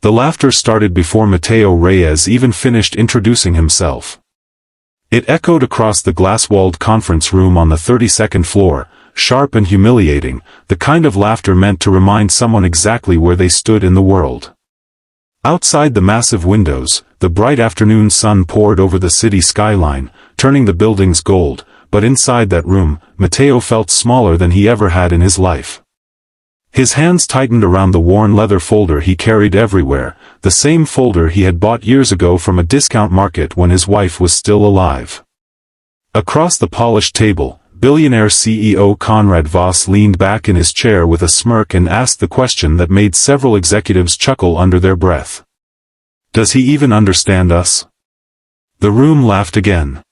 The laughter started before Mateo Reyes even finished introducing himself. It echoed across the glass-walled conference room on the 32nd floor, sharp and humiliating, the kind of laughter meant to remind someone exactly where they stood in the world. Outside the massive windows, the bright afternoon sun poured over the city skyline, turning the buildings gold, but inside that room, Mateo felt smaller than he ever had in his life. His hands tightened around the worn leather folder he carried everywhere, the same folder he had bought years ago from a discount market when his wife was still alive. Across the polished table, billionaire CEO Conrad Voss leaned back in his chair with a smirk and asked the question that made several executives chuckle under their breath. "Does he even understand us?" The room laughed again.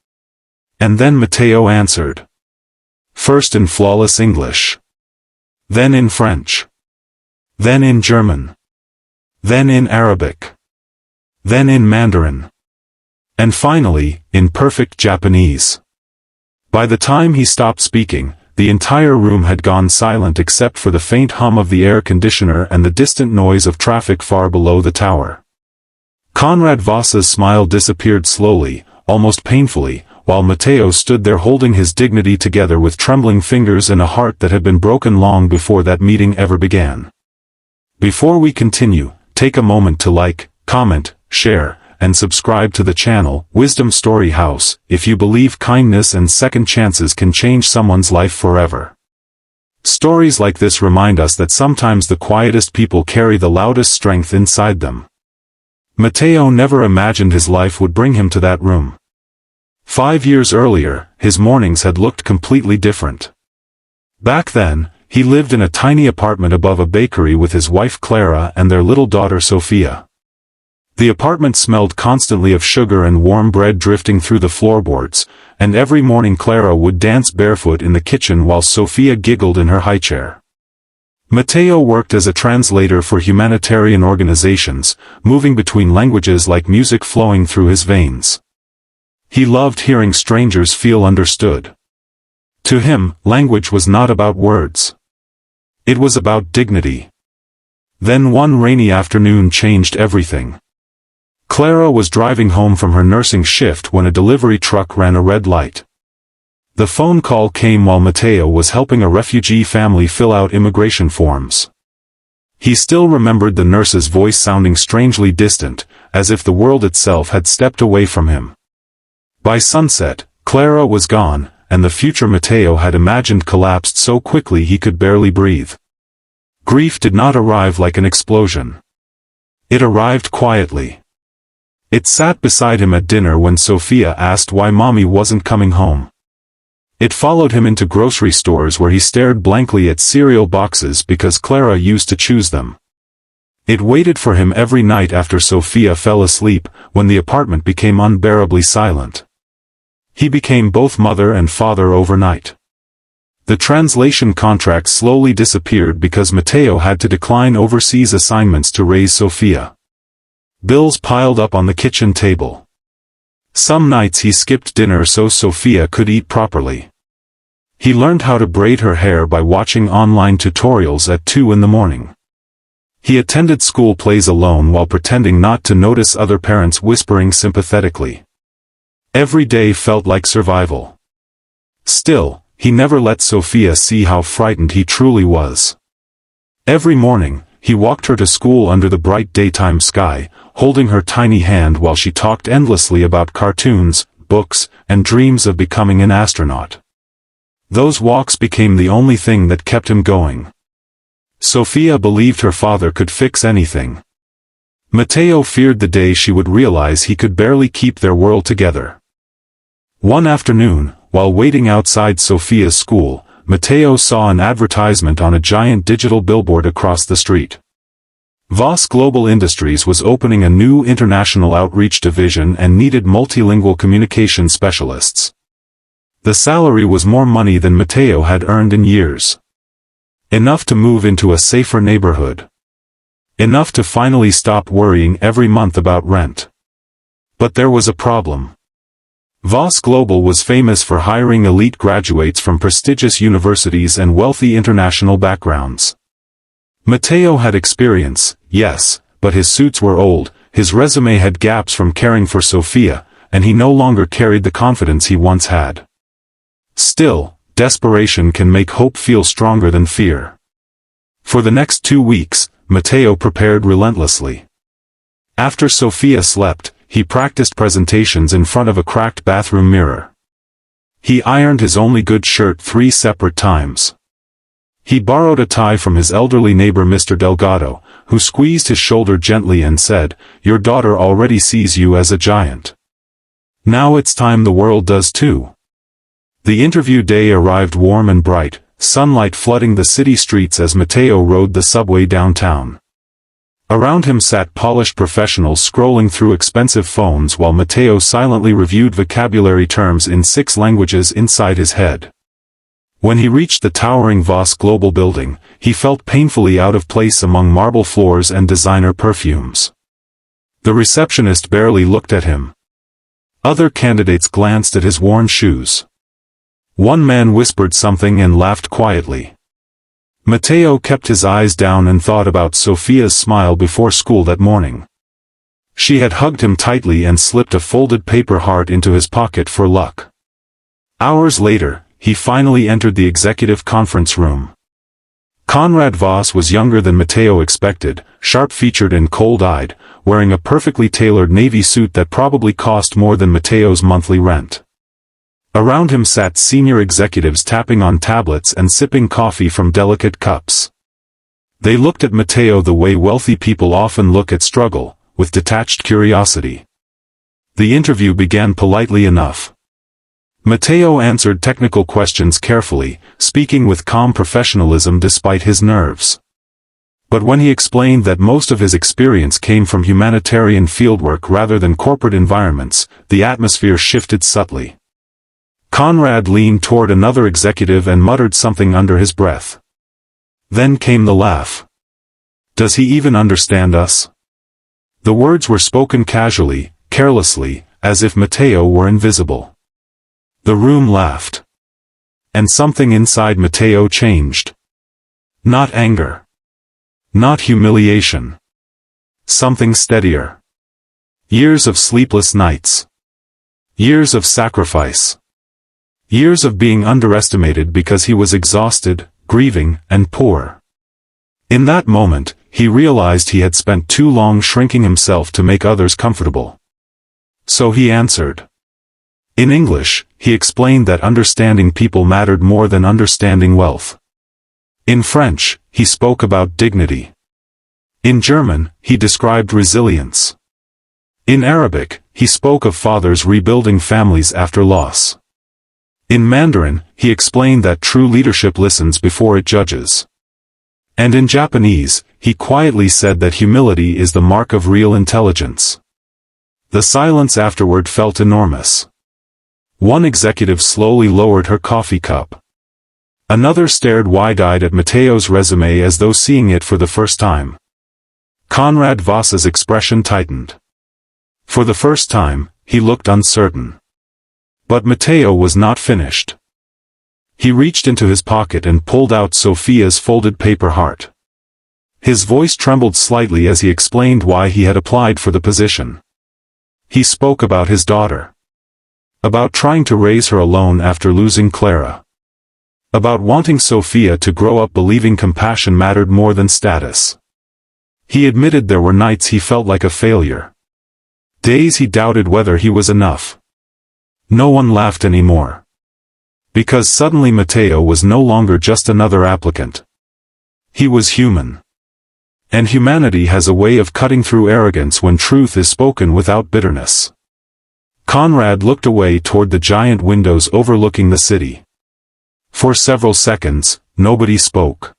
And then Mateo answered. First in flawless English. Then in French. Then in German. Then in Arabic. Then in Mandarin. And finally, in perfect Japanese. By the time he stopped speaking, the entire room had gone silent except for the faint hum of the air conditioner and the distant noise of traffic far below the tower. Conrad Voss's smile disappeared slowly, almost painfully, while Mateo stood there holding his dignity together with trembling fingers and a heart that had been broken long before that meeting ever began. Before we continue, take a moment to like, comment, share, and subscribe to the channel, Wisdom Story House, if you believe kindness and second chances can change someone's life forever. Stories like this remind us that sometimes the quietest people carry the loudest strength inside them. Mateo never imagined his life would bring him to that room. 5 years earlier, his mornings had looked completely different. Back then, he lived in a tiny apartment above a bakery with his wife Clara and their little daughter Sophia. The apartment smelled constantly of sugar and warm bread drifting through the floorboards, and every morning Clara would dance barefoot in the kitchen while Sophia giggled in her high chair. Mateo worked as a translator for humanitarian organizations, moving between languages like music flowing through his veins. He loved hearing strangers feel understood. To him, language was not about words. It was about dignity. Then one rainy afternoon changed everything. Clara was driving home from her nursing shift when a delivery truck ran a red light. The phone call came while Mateo was helping a refugee family fill out immigration forms. He still remembered the nurse's voice sounding strangely distant, as if the world itself had stepped away from him. By sunset, Clara was gone, and the future Mateo had imagined collapsed so quickly he could barely breathe. Grief did not arrive like an explosion. It arrived quietly. It sat beside him at dinner when Sophia asked why Mommy wasn't coming home. It followed him into grocery stores where he stared blankly at cereal boxes because Clara used to choose them. It waited for him every night after Sophia fell asleep, when the apartment became unbearably silent. He became both mother and father overnight. The translation contract slowly disappeared because Mateo had to decline overseas assignments to raise Sophia. Bills piled up on the kitchen table. Some nights he skipped dinner so Sophia could eat properly. He learned how to braid her hair by watching online tutorials at 2 in the morning. He attended school plays alone while pretending not to notice other parents whispering sympathetically. Every day felt like survival. Still, he never let Sophia see how frightened he truly was. Every morning, he walked her to school under the bright daytime sky, holding her tiny hand while she talked endlessly about cartoons, books, and dreams of becoming an astronaut. Those walks became the only thing that kept him going. Sophia believed her father could fix anything. Mateo feared the day she would realize he could barely keep their world together. One afternoon, while waiting outside Sophia's school, Mateo saw an advertisement on a giant digital billboard across the street. Voss Global Industries was opening a new international outreach division and needed multilingual communication specialists. The salary was more money than Mateo had earned in years. Enough to move into a safer neighborhood. Enough to finally stop worrying every month about rent. But there was a problem. Voss Global was famous for hiring elite graduates from prestigious universities and wealthy international backgrounds. Mateo had experience, yes, but his suits were old, his resume had gaps from caring for Sophia, and he no longer carried the confidence he once had. Still, desperation can make hope feel stronger than fear. For the next 2 weeks, Mateo prepared relentlessly. After Sophia slept, he practiced presentations in front of a cracked bathroom mirror. He ironed his only good shirt 3 separate times. He borrowed a tie from his elderly neighbor Mr. Delgado, who squeezed his shoulder gently and said, "Your daughter already sees you as a giant. Now it's time the world does too." The interview day arrived warm and bright, sunlight flooding the city streets as Mateo rode the subway downtown. Around him sat polished professionals scrolling through expensive phones while Mateo silently reviewed vocabulary terms in 6 languages inside his head. When he reached the towering Voss Global building, he felt painfully out of place among marble floors and designer perfumes. The receptionist barely looked at him. Other candidates glanced at his worn shoes. One man whispered something and laughed quietly. Mateo kept his eyes down and thought about Sophia's smile before school that morning. She had hugged him tightly and slipped a folded paper heart into his pocket for luck. Hours later, he finally entered the executive conference room. Conrad Voss was younger than Mateo expected, sharp-featured and cold-eyed, wearing a perfectly tailored navy suit that probably cost more than Mateo's monthly rent. Around him sat senior executives tapping on tablets and sipping coffee from delicate cups. They looked at Mateo the way wealthy people often look at struggle, with detached curiosity. The interview began politely enough. Mateo answered technical questions carefully, speaking with calm professionalism despite his nerves. But when he explained that most of his experience came from humanitarian fieldwork rather than corporate environments, the atmosphere shifted subtly. Conrad leaned toward another executive and muttered something under his breath. Then came the laugh. "Does he even understand us?" The words were spoken casually, carelessly, as if Mateo were invisible. The room laughed. And something inside Mateo changed. Not anger. Not humiliation. Something steadier. Years of sleepless nights. Years of sacrifice. Years of being underestimated because he was exhausted, grieving, and poor. In that moment, he realized he had spent too long shrinking himself to make others comfortable. So he answered. In English, he explained that understanding people mattered more than understanding wealth. In French, he spoke about dignity. In German, he described resilience. In Arabic, he spoke of fathers rebuilding families after loss. In Mandarin, he explained that true leadership listens before it judges. And in Japanese, he quietly said that humility is the mark of real intelligence. The silence afterward felt enormous. One executive slowly lowered her coffee cup. Another stared wide-eyed at Mateo's resume as though seeing it for the first time. Conrad Voss's expression tightened. For the first time, he looked uncertain. But Mateo was not finished. He reached into his pocket and pulled out Sophia's folded paper heart. His voice trembled slightly as he explained why he had applied for the position. He spoke about his daughter. About trying to raise her alone after losing Clara. About wanting Sophia to grow up believing compassion mattered more than status. He admitted there were nights he felt like a failure. Days he doubted whether he was enough. No one laughed anymore. Because suddenly Mateo was no longer just another applicant. He was human. And humanity has a way of cutting through arrogance when truth is spoken without bitterness. Conrad looked away toward the giant windows overlooking the city. For several seconds, nobody spoke.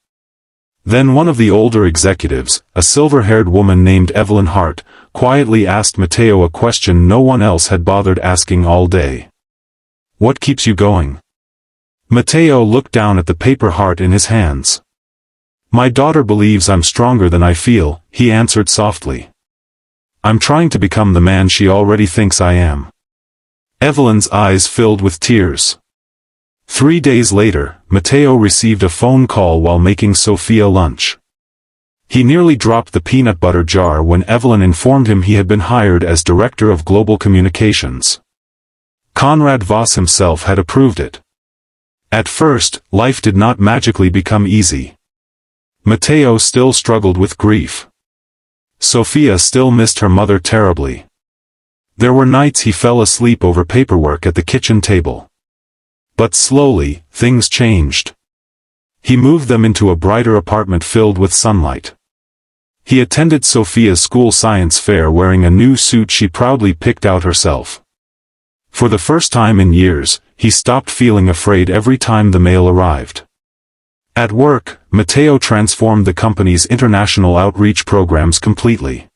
Then one of the older executives, a silver-haired woman named Evelyn Hart, quietly asked Mateo a question no one else had bothered asking all day. "What keeps you going?" Mateo looked down at the paper heart in his hands. "My daughter believes I'm stronger than I feel," he answered softly. "I'm trying to become the man she already thinks I am." Evelyn's eyes filled with tears. 3 days later, Mateo received a phone call while making Sophia lunch. He nearly dropped the peanut butter jar when Evelyn informed him he had been hired as Director of Global Communications. Conrad Voss himself had approved it. At first, life did not magically become easy. Mateo still struggled with grief. Sophia still missed her mother terribly. There were nights he fell asleep over paperwork at the kitchen table. But slowly, things changed. He moved them into a brighter apartment filled with sunlight. He attended Sophia's school science fair wearing a new suit she proudly picked out herself. For the first time in years, he stopped feeling afraid every time the mail arrived. At work, Mateo transformed the company's international outreach programs completely.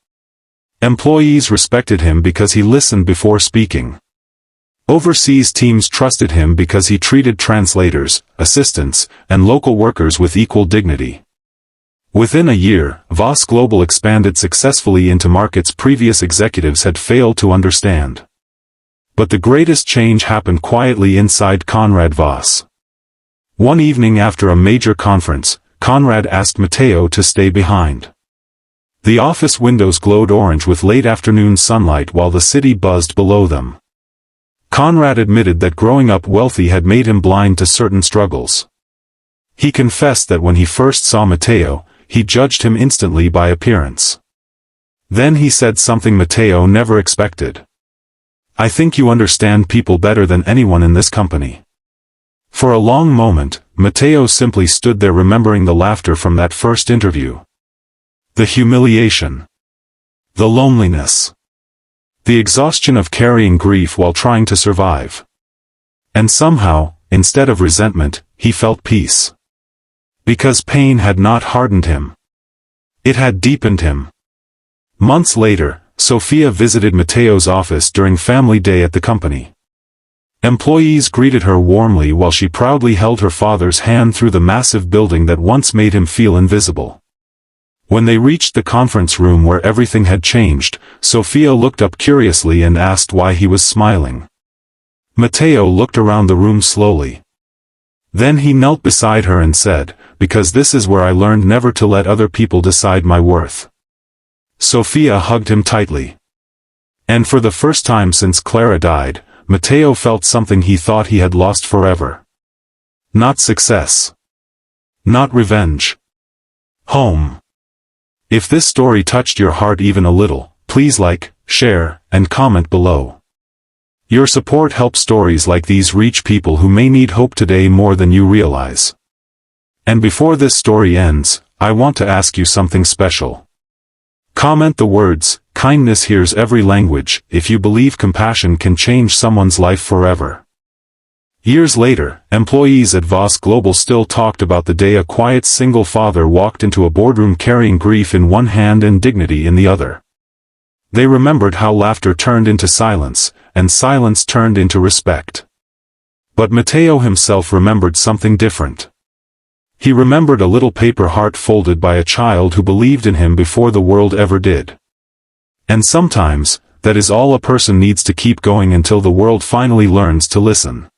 Employees respected him because he listened before speaking. Overseas teams trusted him because he treated translators, assistants, and local workers with equal dignity. Within a year, Voss Global expanded successfully into markets previous executives had failed to understand. But the greatest change happened quietly inside Conrad Voss. One evening after a major conference, Conrad asked Mateo to stay behind. The office windows glowed orange with late afternoon sunlight while the city buzzed below them. Conrad admitted that growing up wealthy had made him blind to certain struggles. He confessed that when he first saw Mateo, he judged him instantly by appearance. Then he said something Mateo never expected. "I think you understand people better than anyone in this company." For a long moment, Mateo simply stood there remembering the laughter from that first interview. The humiliation. The loneliness. The exhaustion of carrying grief while trying to survive. And somehow, instead of resentment, he felt peace. Because pain had not hardened him. It had deepened him. Months later, Sophia visited Mateo's office during family day at the company. Employees greeted her warmly while she proudly held her father's hand through the massive building that once made him feel invisible. When they reached the conference room where everything had changed, Sophia looked up curiously and asked why he was smiling. Mateo looked around the room slowly. Then he knelt beside her and said, "Because this is where I learned never to let other people decide my worth." Sophia hugged him tightly. And for the first time since Clara died, Mateo felt something he thought he had lost forever. Not success. Not revenge. Home. If this story touched your heart even a little, please like, share, and comment below. Your support helps stories like these reach people who may need hope today more than you realize. And before this story ends, I want to ask you something special. Comment the words, "Kindness hears every language," if you believe compassion can change someone's life forever. Years later, employees at Voss Global still talked about the day a quiet single father walked into a boardroom carrying grief in one hand and dignity in the other. They remembered how laughter turned into silence, and silence turned into respect. But Mateo himself remembered something different. He remembered a little paper heart folded by a child who believed in him before the world ever did. And sometimes, that is all a person needs to keep going until the world finally learns to listen.